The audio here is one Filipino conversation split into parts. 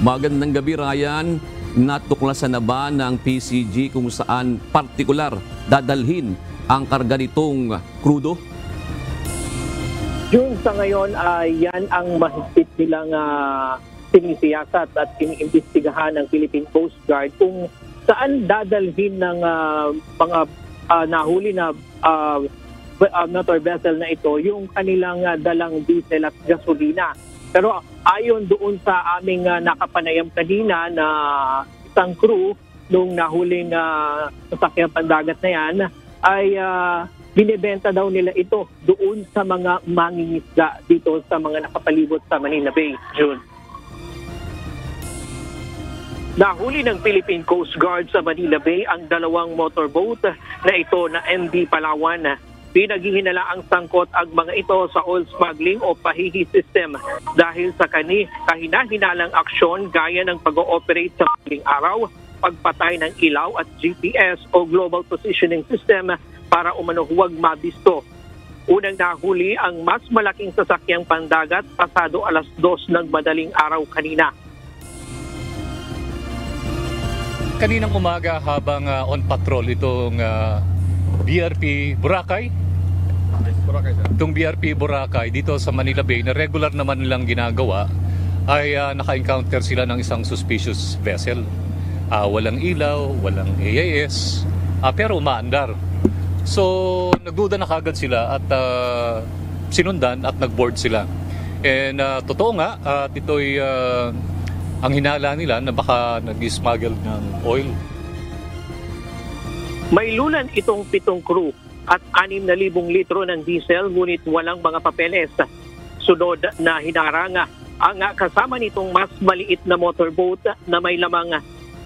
Magandang gabi, Ryan. Natuklasan na ba ng PCG kung saan partikular dadalhin ang karga nitong krudo? Yun, sa ngayon, yan ang mahigpit nilang sinisiyasat at iniimbestigahan ng Philippine Coast Guard kung saan dadalhin ng mga nahuli na motor vessel na ito yung kanilang dalang diesel at gasolina. Pero ayon doon sa aming nakapanayam kanina na isang crew nung nahuling sasakyang pandagat na yan ay binibenta daw nila ito doon sa mga mangingisda dito sa mga nakapalibot sa Manila Bay, June. Nahuli ng Philippine Coast Guard sa Manila Bay ang dalawang motorboat na ito na MV Palawan. Pinaghihinala ang sangkot ang mga ito sa oil smuggling o pahihi system dahil sa kahina-hinalang aksyon gaya ng pag-ooperate sa madaling araw, pagpatay ng ilaw at GPS o Global Positioning System para umano huwag mabisto. Unang nahuli ang mas malaking sasakyang pandagat pasado 2:00 ng madaling araw kanina. Kaninang umaga habang on patrol itong BRP Boracay. Itong BRP Boracay dito sa Manila Bay na regular naman nilang ginagawa ay naka-encounter sila ng isang suspicious vessel. Walang ilaw, walang AIS, pero umaandar. So nagduda na kagad sila at sinundan at nag-board sila. And totoo nga, ito'y ang hinala nila na baka nag-smuggle ng oil. May lulan itong 7 crew at 6,000 litro ng diesel ngunit walang mga papeles. Sunod na hinarang ang kasama nitong mas maliit na motorboat na may lamang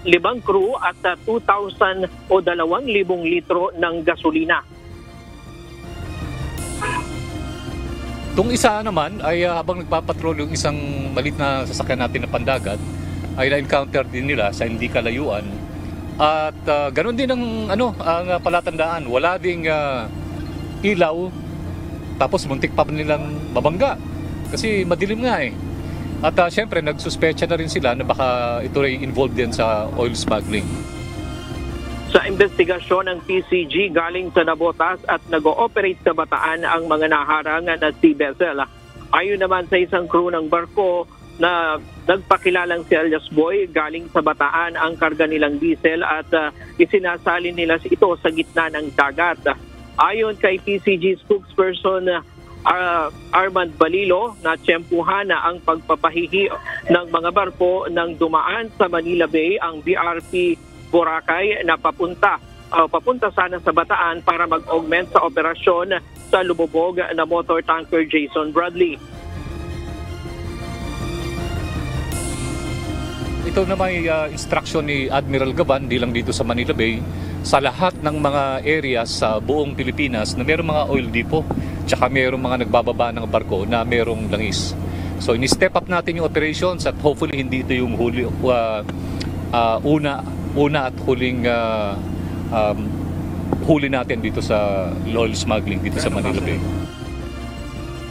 5 crew at 2,000 o 2,000 litro ng gasolina. Itong isa naman ay habang nagpapatrol yung isang maliit na sasakyan natin na pandagat ay na-encounter din nila sa hindi kalayuan. At ganoon din ang palatandaan, wala ding ilaw, tapos muntik pa nilang mabangga kasi madilim nga eh. At syempre nagsuspecha na rin sila na baka ito ay involved din sa oil smuggling. Sa investigasyon ng PCG galing sa Nabotas at nag-ooperate sa Bataan ang mga naharang na sea vessel. Ayon naman sa isang crew ng barko na nagpakilalang si Alias Boy, galing sa Bataan ang karga nilang diesel at isinasalin nila ito sa gitna ng dagat. Ayon kay PCG spokesperson Armand Balilo, natsyempuhan na ang pagpapahihi ng mga barko nang dumaan sa Manila Bay ang BRP Boracay na papunta sana sa Bataan para mag-augment sa operasyon sa lumubog na motor tanker Jason Bradley. Ito na may instruction ni Admiral Gaban, di lang dito sa Manila Bay, sa lahat ng mga areas sa buong Pilipinas na mayroong mga oil depot, tsaka mayroong mga nagbababa ng barko na mayroong langis. So ini-step up natin yung operations at hopefully hindi ito yung una at huling huli natin dito sa oil smuggling dito sa Manila Bay.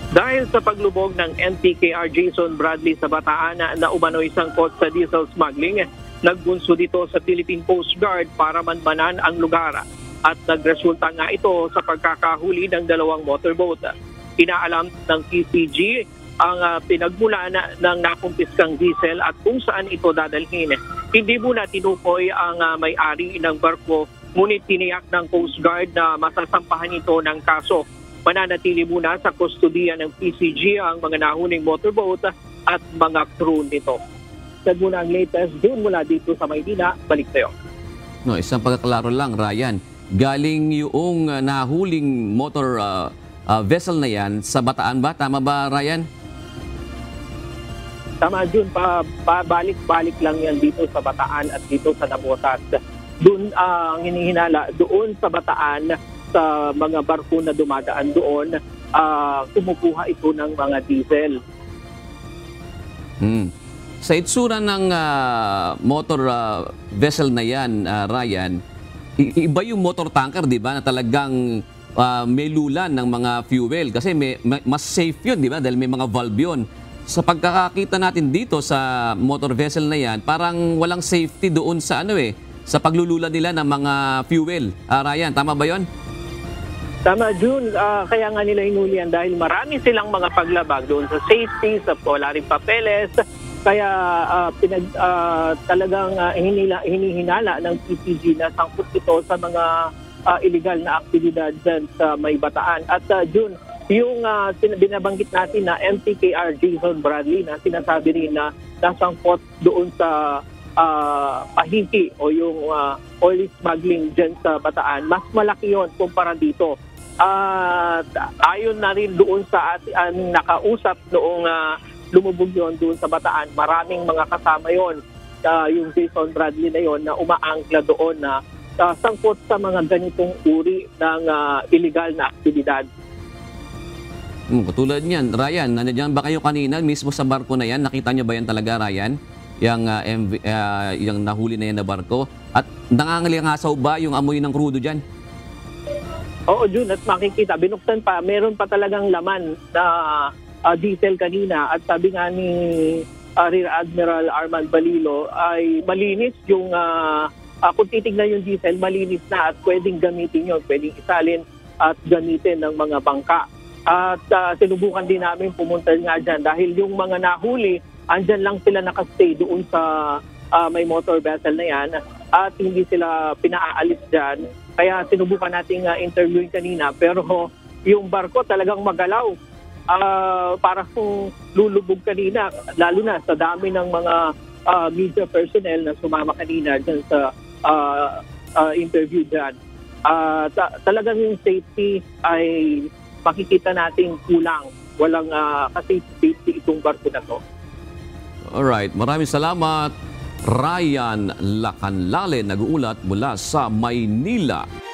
Dahil sa paglubog ng NPKR Jason Bradley sa Bataan na umano'y sangkot sa diesel smuggling, nagbunso dito sa Philippine Coast Guard para manmanan ang lugar at nagresulta nga ito sa pagkakahuli ng 2 motorboat. Inaalam ng PCG ang pinagmulan ng nakumpiskang diesel at kung saan ito dadalhin. Hindi muna tinukoy ang may-ari ng barko, ngunit tiniyak ng Coast Guard na masasampahan ito ng kaso. Mananatili muna sa kustudiya ng PCG ang mga nahuling motorboat at mga crew nito. Muna ang latest doon mula dito sa Maynila. Balik tayo. No, isang pagkaklaro lang, Ryan. Galing yung nahuling motor vessel na yan sa Bataan ba? Tama ba, Ryan? Tama, Jun. Balik-balik lang yan dito sa Bataan at dito sa Nabotas. Doon ang hinihinala, doon sa Bataan, sa mga barko na dumadaan doon, kumukuha ito ng mga diesel. Sa itsura ng motor vessel na yan, Ryan, iba yung motor tanker, di ba, na talagang may lulan ng mga fuel. Kasi mas safe yun, di ba, dahil may mga valve yun. sa pagkakakita natin dito sa motor vessel na yan, parang walang safety doon sa sa paglulula nila ng mga fuel. Ryan, tama ba 'yon? Tama, June. Kaya nga nila hinuli yan dahil marami silang mga paglabag doon sa safety, sa wala ring papeles. Kaya talagang hinihinala ng PPG na sangkot ito sa mga illegal na aktibidad dyan sa may Bataan. At June, yung binabanggit natin na MTKR Jason Bradley na sinasabi rin na nasangkot doon sa pahiki o yung oil smuggling dyan sa Bataan, mas malaki yon kumpara dito. Ayon na rin doon sa ating nakausap noong lumubog yon doon sa Bataan, maraming mga kasama yon, yung Jason Bradley na yon na umaangkla doon na sangkot sa mga ganitong uri ng illegal na aktibidad. Katulad niyan, Ryan, nandiyan ba kayo kanina mismo sa barko na yan? Nakita niyo ba yan talaga, Ryan? Yung nahuli na yan na barko? At nangangalingasaw ba yung amoy ng crudo dyan? Oo, June, at makikita, binuksan pa, meron pa talagang laman na diesel kanina. At sabi nga ni Rear Admiral Armand Balilo ay malinis yung, kung titignan yung diesel, malinis na at pwedeng gamitin yun, pwedeng isalin at gamitin ng mga bangka. At sinubukan din namin pumunta nga dyan dahil yung mga nahuli, andyan lang sila nakastay doon sa may motor vessel na yan at hindi sila pinaalis dyan. Kaya sinubukan nating interviewin kanina pero yung barko talagang magalaw. Para kung lulubog kanina, lalo na sa dami ng mga media personnel na sumama kanina dyan sa interview dyan. Talagang yung safety ay makikita natin kulang. Walang safety itong barko na to. Alright, maraming salamat. Ryan Lacanlale nag-uulat mula sa Maynila.